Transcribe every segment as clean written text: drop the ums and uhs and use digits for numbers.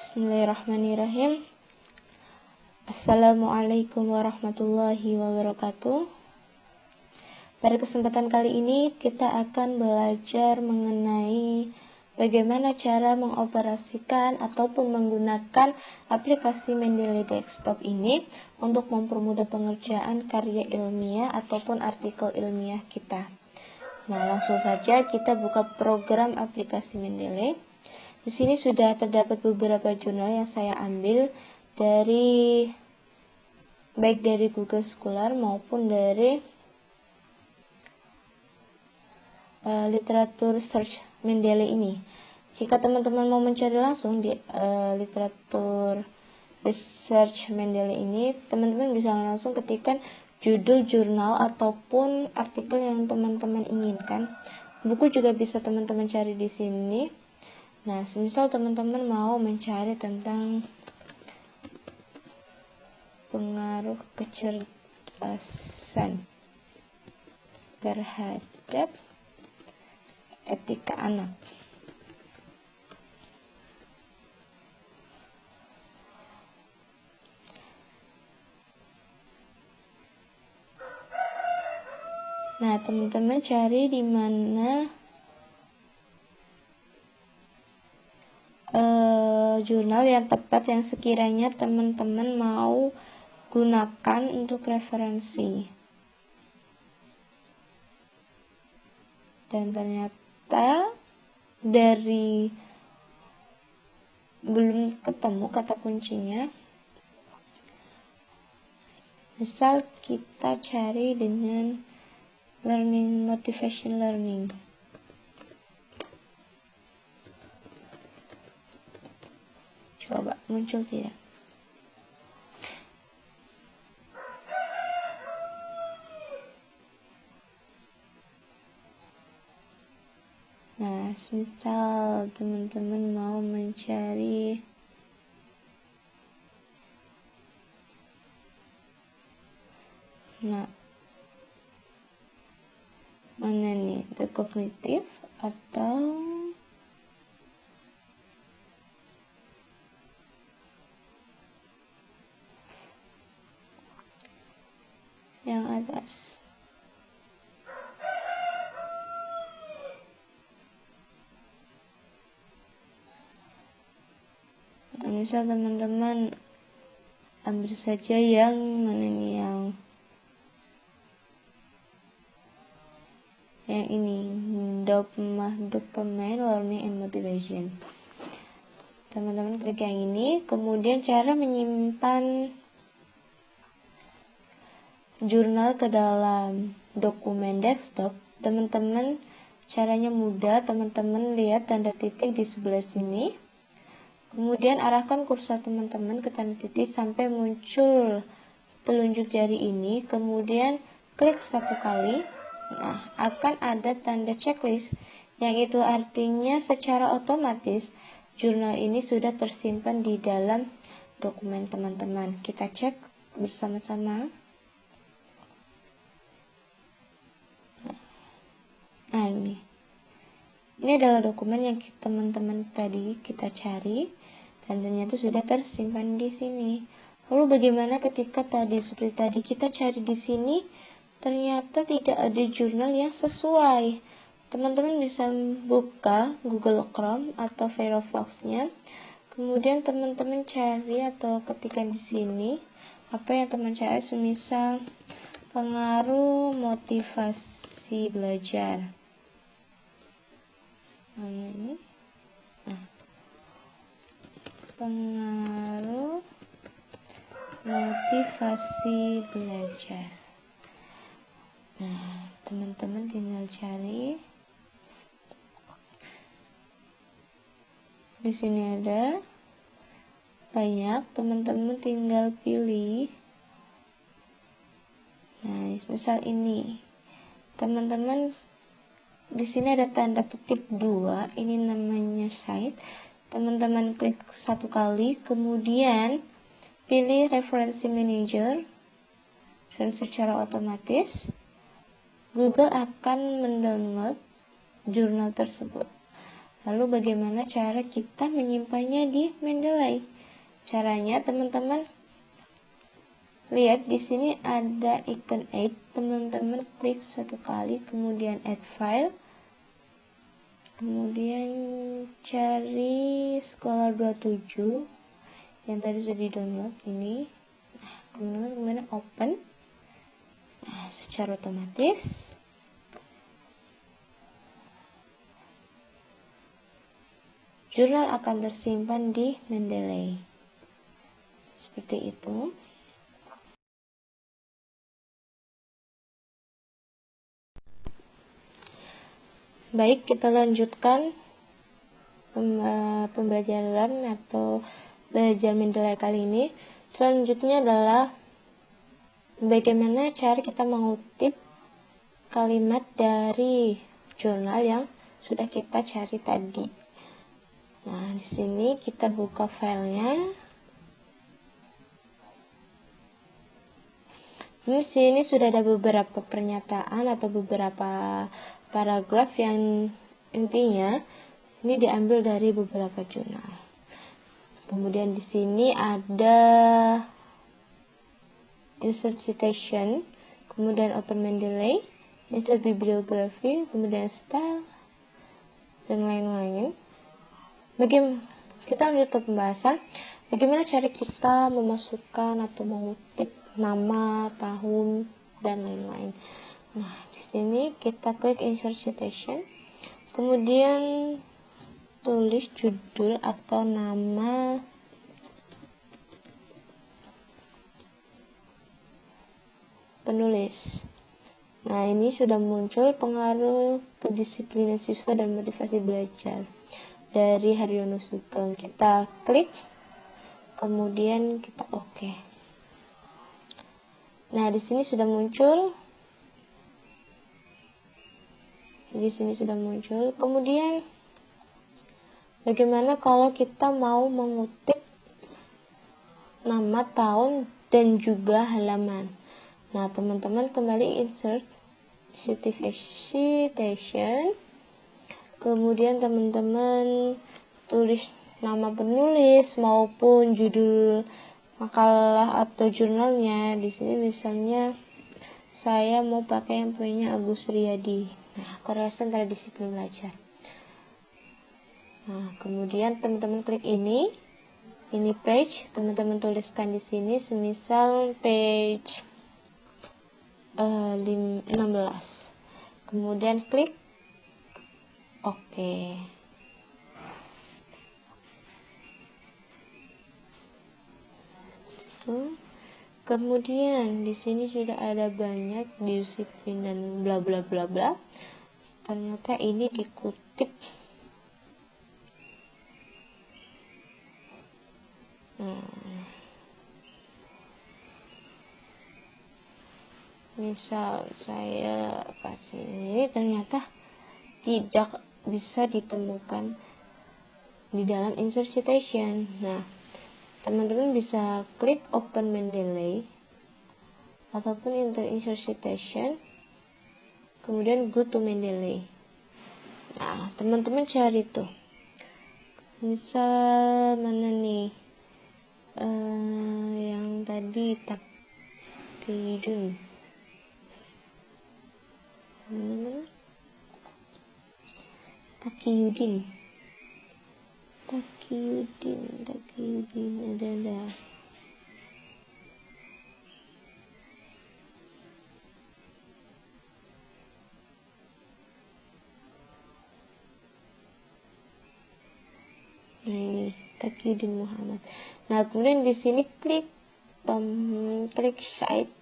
Bismillahirrahmanirrahim. Assalamualaikum warahmatullahi wabarakatuh. Pada kesempatan kali ini kita akan belajar mengenai bagaimana cara mengoperasikan ataupun menggunakan aplikasi Mendeley Desktop ini untuk mempermudah pengerjaan karya ilmiah ataupun artikel ilmiah kita. Nah, langsung saja kita buka program aplikasi Mendeley. Di sini sudah terdapat beberapa jurnal yang saya ambil baik dari Google Scholar maupun dari literatur search Mendeley ini. Jika teman-teman mau mencari langsung di literatur research Mendeley ini, teman-teman bisa langsung ketikkan judul jurnal ataupun artikel yang teman-teman inginkan. Buku juga bisa teman-teman cari di sini. Nah, semisal teman-teman mau mencari tentang pengaruh kecerdasan terhadap etika anak. Nah, teman-teman cari di mana jurnal yang tepat yang sekiranya teman-teman mau gunakan untuk referensi. Dan ternyata dari belum ketemu kata kuncinya. Misal kita cari dengan motivation learning. Coba muncul tidak? Nah, misal teman-teman mau mencari mana nih? The Cognitive atau yang atas? Nah, misal teman-teman ambil saja yang mana nih, yang ini, dopamine learning and motivation. Teman-teman klik yang ini. Kemudian cara menyimpan jurnal ke dalam dokumen desktop, teman-teman caranya mudah. Teman-teman lihat tanda titik di sebelah sini, kemudian arahkan kursor teman-teman ke tanda titik sampai muncul telunjuk jari ini, kemudian klik satu kali. Nah, akan ada tanda checklist, yang itu artinya secara otomatis jurnal ini sudah tersimpan di dalam dokumen teman-teman. Kita cek bersama-sama. Nah, ini adalah dokumen yang teman-teman tadi kita cari dan ternyata sudah tersimpan di sini. Lalu bagaimana ketika seperti tadi kita cari di sini ternyata tidak ada jurnal yang sesuai? Teman-teman bisa buka Google Chrome atau Firefox-nya. Kemudian teman-teman cari atau ketikkan di sini apa yang teman cari, semisal pengaruh motivasi belajar. Ini. Nah, pengaruh motivasi belajar. Nah, teman-teman tinggal cari. Di sini ada banyak, teman-teman tinggal pilih. Nah, misal ini. Teman-teman di sini ada tanda kutip 2, ini namanya site. Teman-teman klik satu kali, kemudian pilih referensi manager, dan secara otomatis Google akan mendownload jurnal tersebut. Lalu bagaimana cara kita menyimpannya di Mendeley? Caranya teman-teman lihat di sini ada icon add, teman-teman klik satu kali, kemudian add file, kemudian cari Scholar 27 yang tadi sudah di download ini. Nah, kemudian open. Nah, secara otomatis jurnal akan tersimpan di Mendeley. Seperti itu. Baik, kita lanjutkan pembelajaran atau belajar Mendeley kali ini. Selanjutnya adalah bagaimana cara kita mengutip kalimat dari jurnal yang sudah kita cari tadi. Nah, di sini kita buka filenya. Di sini sudah ada beberapa pernyataan atau beberapa paragraf yang intinya ini diambil dari beberapa jurnal. Kemudian di sini ada insert citation, kemudian open Mendeley, insert bibliography, kemudian style, dan lain-lain. Kita lanjut ke pembahasan bagaimana cara kita memasukkan atau mengutip nama, tahun, dan lain-lain. Nah, di sini kita klik insert citation, kemudian tulis judul atau nama penulis. Nah, ini sudah muncul pengaruh kedisiplinan siswa dan motivasi belajar dari Haryono Sugeng. Kita klik, kemudian kita oke. Nah, di sini sudah muncul. Kemudian bagaimana kalau kita mau mengutip nama, tahun, dan juga halaman? Nah, teman-teman kembali insert citation, kemudian teman-teman tulis nama penulis maupun judul makalah atau jurnalnya. Di sini misalnya saya mau pakai yang punya Agus Riyadi. Nah, korelasi antara disiplin belajar. Nah, kemudian teman-teman klik ini page, teman-teman tuliskan di sini semisal page 16. Kemudian klik oke. Kemudian di sini sudah ada banyak disiplin dan bla bla bla bla. Ternyata ini dikutip. Misal saya kasih ini, ternyata tidak bisa ditemukan di dalam insert citation. Nah, teman-teman bisa klik open Mendeley ataupun insert citation, kemudian go to Mendeley. Nah, teman-teman cari tuh, misal mana nih yang tadi Takiyudin, ada. Nah, ini Takiyudin Muhammad. Nah, kemudian di sini klik site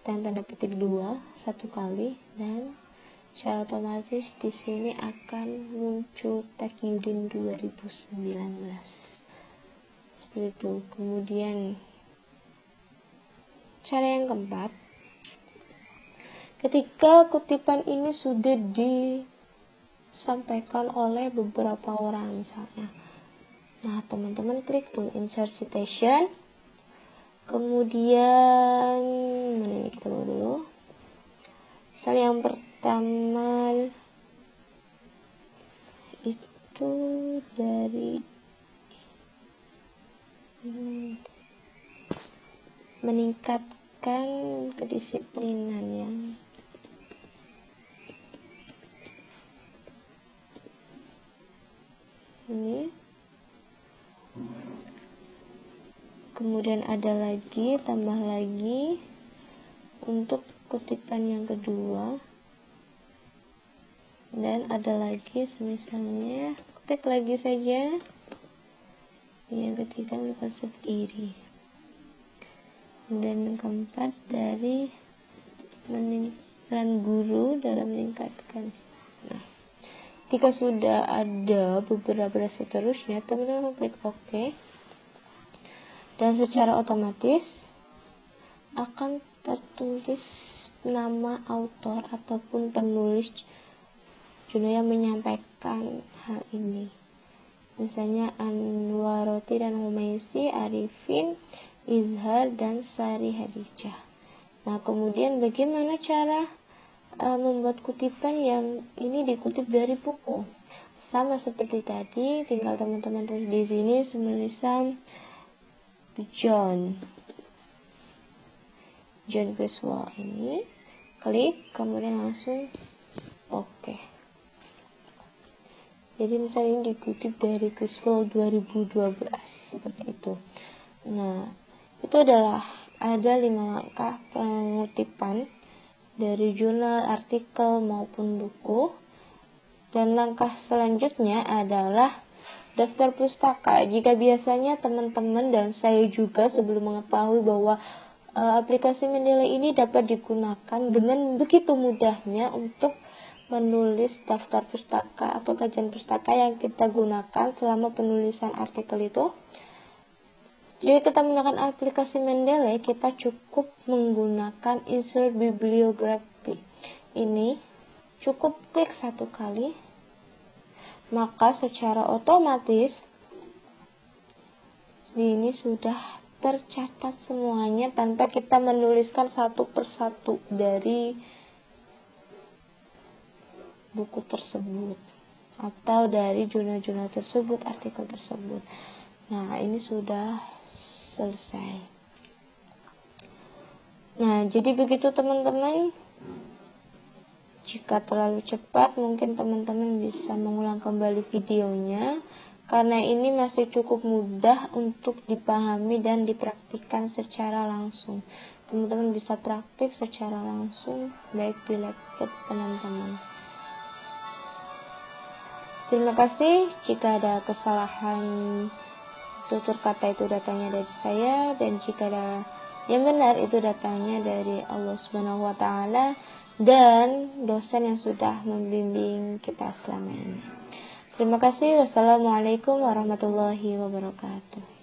dan tanda petik 2 satu kali, dan secara otomatis di sini akan muncul Takiyudin 2019. Seperti itu. Kemudian cara yang keempat, ketika kutipan ini sudah disampaikan oleh beberapa orang misalnya, nah teman-teman klik tuh insert citation, kemudian mana ini, kita dulu misalnya yang pertama itu dari meningkatkan kedisiplinan ya. Ini kemudian ada lagi, tambah lagi untuk kutipan yang kedua, dan ada lagi misalnya ketik lagi saja yang ketiga konsep iri, dan yang keempat dari peran guru dalam meningkatkan. Nah, ketika sudah ada beberapa seterusnya, teman-teman klik OK, dan secara otomatis akan tertulis nama autor ataupun penulis jurnal yang menyampaikan hal ini. Misalnya Anwaroti dan Humaisi, Arifin, Izhar, dan Sari Hadijah. Nah, kemudian bagaimana cara membuat kutipan yang ini dikutip dari buku? Sama seperti tadi, tinggal teman-teman tulis di sini tulisan John Criswell ini, klik, kemudian langsung OK. Jadi misalnya ini dikutip dari Criswell 2012 seperti itu. Nah, itu adalah ada 5 langkah pengutipan dari jurnal, artikel maupun buku. Dan langkah selanjutnya adalah daftar pustaka. Jika biasanya teman-teman dan saya juga sebelum mengetahui bahwa aplikasi Mendeley ini dapat digunakan dengan begitu mudahnya untuk menulis daftar pustaka atau kajian pustaka yang kita gunakan selama penulisan artikel itu. Jika kita menggunakan aplikasi Mendeley, kita cukup menggunakan insert bibliography. Ini cukup klik satu kali, maka secara otomatis ini sudah tercatat semuanya tanpa kita menuliskan satu persatu dari buku tersebut atau dari jurnal-jurnal tersebut, artikel tersebut. Nah, ini sudah selesai. Nah, jadi begitu teman-teman. Jika terlalu cepat, mungkin teman-teman bisa mengulang kembali videonya, karena ini masih cukup mudah untuk dipahami dan dipraktikkan secara langsung. Teman-teman bisa praktik secara langsung, baik di laptop teman-teman. Terima kasih. Jika ada kesalahan tutur kata itu datangnya dari saya, dan jika ada yang benar itu datangnya dari Allah Subhanahu wa Ta'ala dan dosen yang sudah membimbing kita selama ini. Terima kasih. Wassalamualaikum warahmatullahi wabarakatuh.